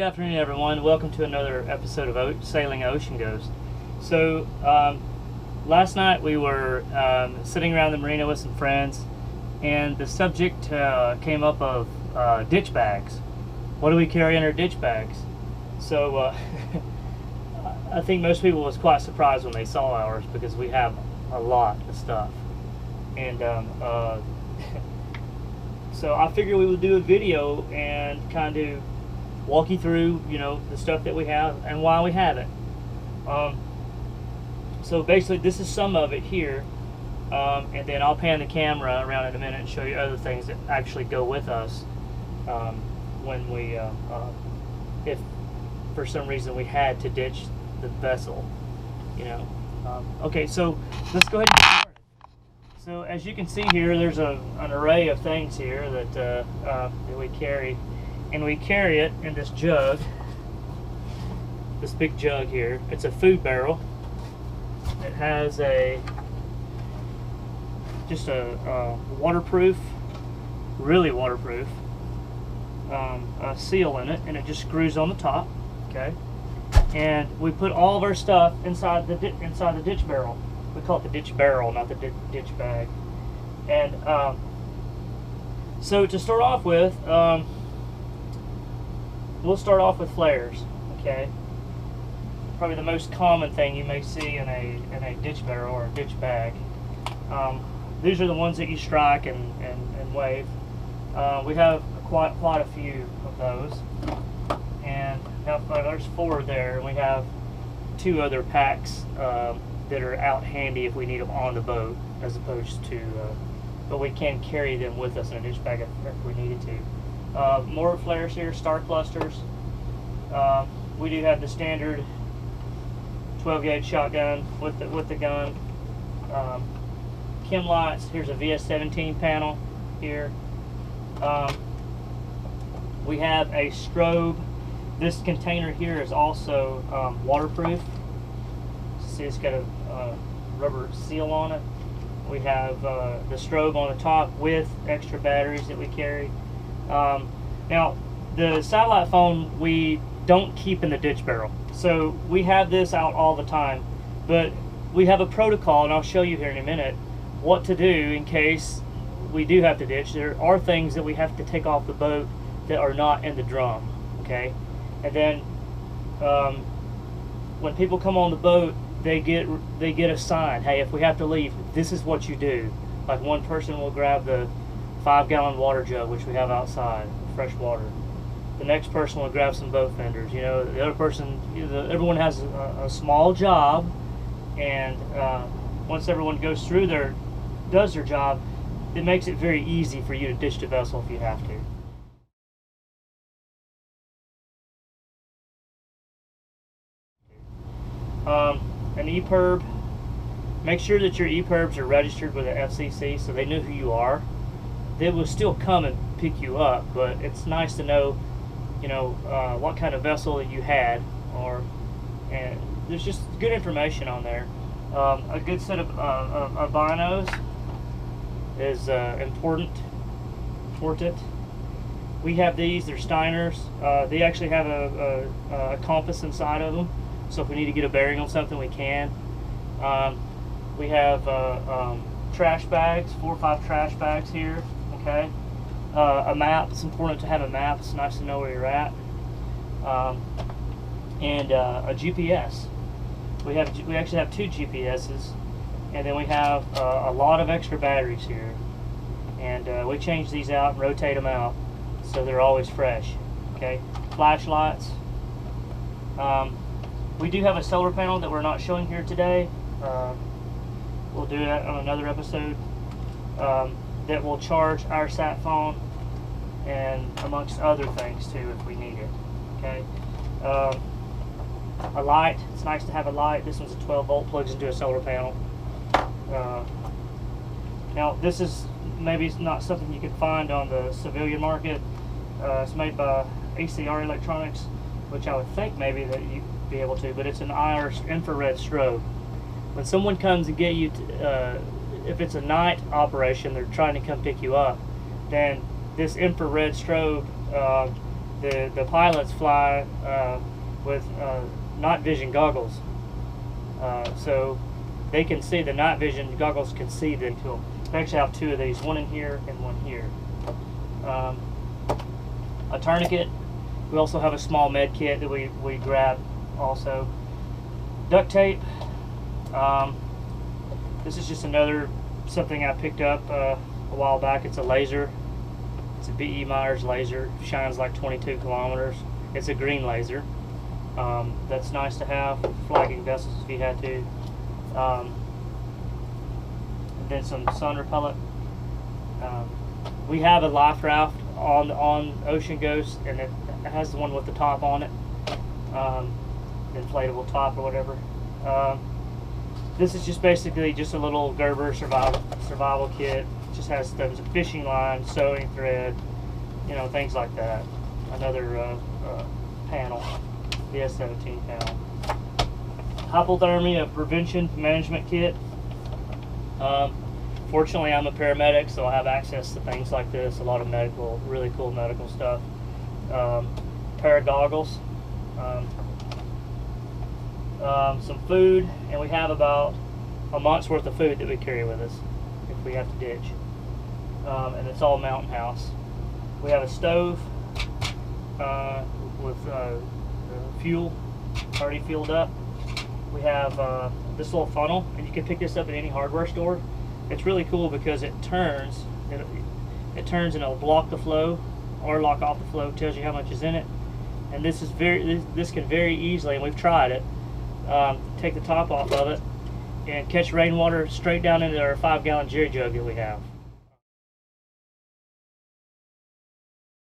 afternoon, everyone. Welcome to another episode of Sailing Oceanghost. So, last night we were sitting around the marina with some friends, and the subject came up of ditch bags. What do we carry in our ditch bags? So, I think most people was quite surprised when they saw ours because we have a lot of stuff. And so I figured we would do a video and kind of walk you through, the stuff that we have and why we have it. So basically, this is some of it here, and then I'll pan the camera around in a minute and show you other things that actually go with us when we, if for some reason we had to ditch the vessel, Okay, so let's go ahead and get started. So as you can see here, there's an array of things here that we carry. And we carry it in this jug, this big jug here. It's a food barrel. It has just a waterproof, really waterproof, a seal in it, and it just screws on the top. Okay, and we put all of our stuff inside the ditch barrel. We call it the ditch barrel, not the ditch bag. And so to start off with. We'll start off with flares, okay? Probably the most common thing you may see in a ditch barrel or a ditch bag. These are the ones that you strike and wave. We have quite a few of those. And now there's 4 there, and we have 2 other packs that are out handy if we need them on the boat, as opposed to, but we can carry them with us in a ditch bag if we needed to. More flares here, star clusters. We do have the standard 12-gauge shotgun with the gun. Chem lights. Here's a VS17 panel here. We have a strobe. This container here is also waterproof. See, it's got a rubber seal on it. We have the strobe on the top with extra batteries that we carry. Now, the satellite phone we don't keep in the ditch barrel, so we have this out all the time, but we have a protocol, and I'll show you here in a minute what to do in case we do have to ditch. There are things that we have to take off the boat that are not in the drum, okay? And then when people come on the boat, they get assigned, hey, if we have to leave, this is what you do. Like, one person will grab the 5-gallon water jug, which we have outside, fresh water. The next person will grab some boat fenders. The other person, everyone has a small job, and once everyone goes through does their job, it makes it very easy for you to ditch the vessel if you have to. An EPIRB. Make sure that your EPIRBs are registered with the FCC so they know who you are. They will still come and pick you up, but it's nice to know, what kind of vessel that you had, and there's just good information on there. A good set of binos is important. We have these. They're Steiners. They actually have a compass inside of them, so if we need to get a bearing on something, we can. We have trash bags, 4 or 5 trash bags here. Okay, a map. It's important to have a map. It's nice to know where you're at. And a GPS. We actually have 2 GPSs, and then we have a lot of extra batteries here. And we change these out and rotate them out so they're always fresh. Okay, flashlights. We do have a solar panel that we're not showing here today. We'll do that on another episode. That will charge our sat phone and amongst other things too if we need it. Okay, a light. It's nice to have a light. This one's a 12-volt, plugs into a solar panel. Now this is maybe not something you can find on the civilian market. It's made by ACR Electronics, which I would think maybe that you'd be able to, but it's an IR infrared strobe. When someone comes and get you if it's a night operation, they're trying to come pick you up, then this infrared strobe the pilots fly with night vision goggles, so they can see, the night vision goggles can see the tool. We actually have two of these, one in here and one here. A tourniquet. We also have a small med kit that we grab also. Duct tape. This is just something I picked up a while back. It's a laser. It's a B.E. Myers laser. Shines like 22 kilometers. It's a green laser. That's nice to have for flagging vessels if you had to. And then some sun repellent. We have a life raft on Oceanghost, and it has the one with the top on it, inflatable top or whatever. This is just basically just a little Gerber survival kit. It just has those fishing line, sewing thread, you know, things like that. Another panel, the S17 panel. Hypothermia prevention management kit. Fortunately, I'm a paramedic, so I have access to things like this. A lot of really cool medical stuff. Pair of goggles. Some food, and we have about a month's worth of food that we carry with us if we have to ditch. And it's all Mountain House. We have a stove with fuel already fueled up. We have this little funnel, and you can pick this up at any hardware store. It's really cool because it turns. It turns and it'll block the flow or lock off the flow. Tells you how much is in it, and this can very easily, and we've tried it. Take the top off of it and catch rainwater straight down into our 5-gallon jerry jug that we have.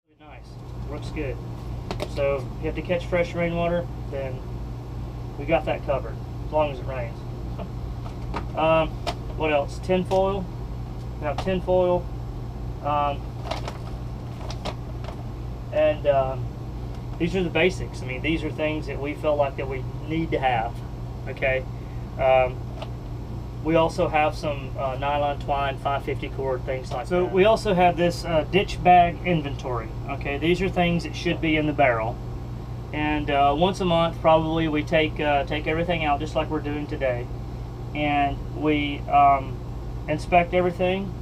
Really nice, works good. So if you have to catch fresh rainwater, then we got that covered as long as it rains. What else? Tin foil. We have tin foil, and these are the basics. I mean, these are things that we feel like that we need to have. Okay. We also have some nylon twine, 550 cord, things like that. So we also have this ditch bag inventory. Okay, these are things that should be in the barrel, and once a month probably we take everything out just like we're doing today, and we inspect everything,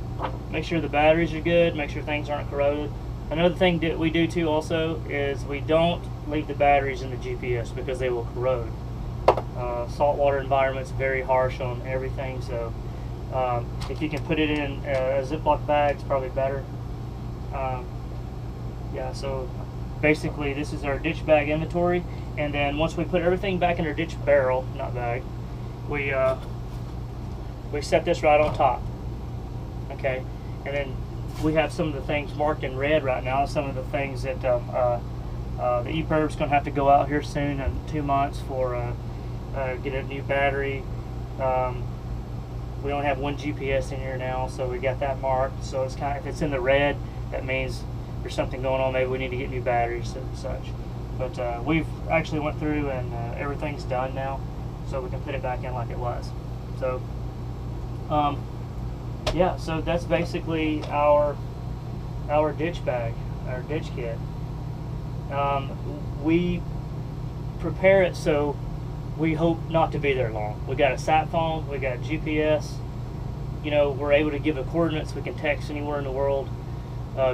make sure the batteries are good, make sure things aren't corroded. Another thing that we do too also is we don't leave the batteries in the GPS because they will corrode. Saltwater environment's very harsh on everything, so if you can put it in a Ziploc bag, it's probably better. Yeah, so basically this is our ditch bag inventory, and then once we put everything back in our ditch barrel, not bag, we set this right on top. Okay, and then we have some of the things marked in red right now, some of the things that the EPIRB's going to have to go out here soon in 2 months for get a new battery. We only have one GPS in here now, so we got that marked. So it's kind of, if it's in the red, that means there's something going on. Maybe we need to get new batteries and such. But we've actually went through and everything's done now, so we can put it back in like it was. So yeah, so that's basically our ditch bag, our ditch kit. We prepare it so we hope not to be there long. We got a sat phone, we got GPS. You know, we're able to give the coordinates. We can text anywhere in the world,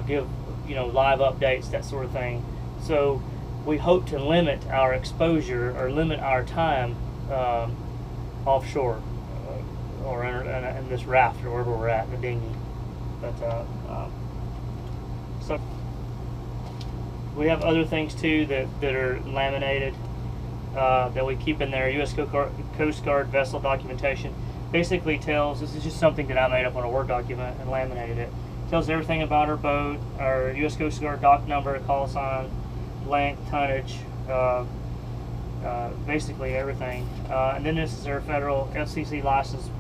give, you know, live updates, that sort of thing. So we hope to limit our exposure or limit our time offshore or in this raft or wherever we're at, the dinghy. But so we have other things too that are laminated that we keep in there. U.S. Coast Guard vessel documentation basically tells, this is just something that I made up on a Word document and laminated it. Tells everything about our boat, our U.S. Coast Guard dock number, call sign, length, tonnage, basically everything. And then this is our federal FCC license.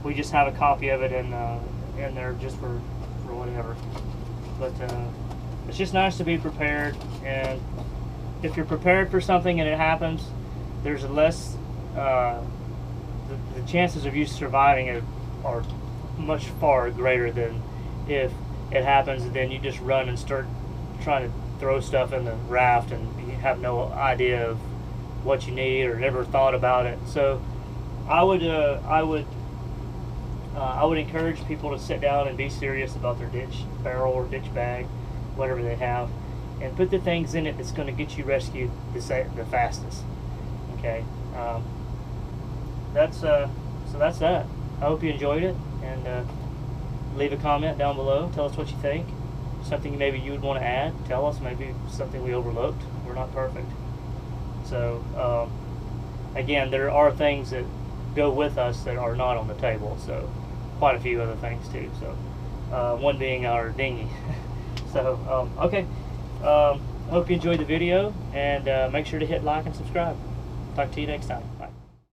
We just have a copy of it in there just for whatever. But it's just nice to be prepared, and if you're prepared for something and it happens, there's less, the chances of you surviving are much far greater than if it happens and then you just run and start trying to throw stuff in the raft and you have no idea of what you need or never thought about it. So I would encourage people to sit down and be serious about their ditch barrel or ditch bag, whatever they have, and put the things in it that's going to get you rescued the fastest. Okay, so that's that. I hope you enjoyed it, and leave a comment down below. Tell us what you think. Something maybe you would want to add. Tell us maybe something we overlooked. We're not perfect. So again, there are things that go with us that are not on the table. So quite a few other things too. So one being our dinghy. So okay. Hope you enjoyed the video, and make sure to hit like and subscribe. Talk to you next time.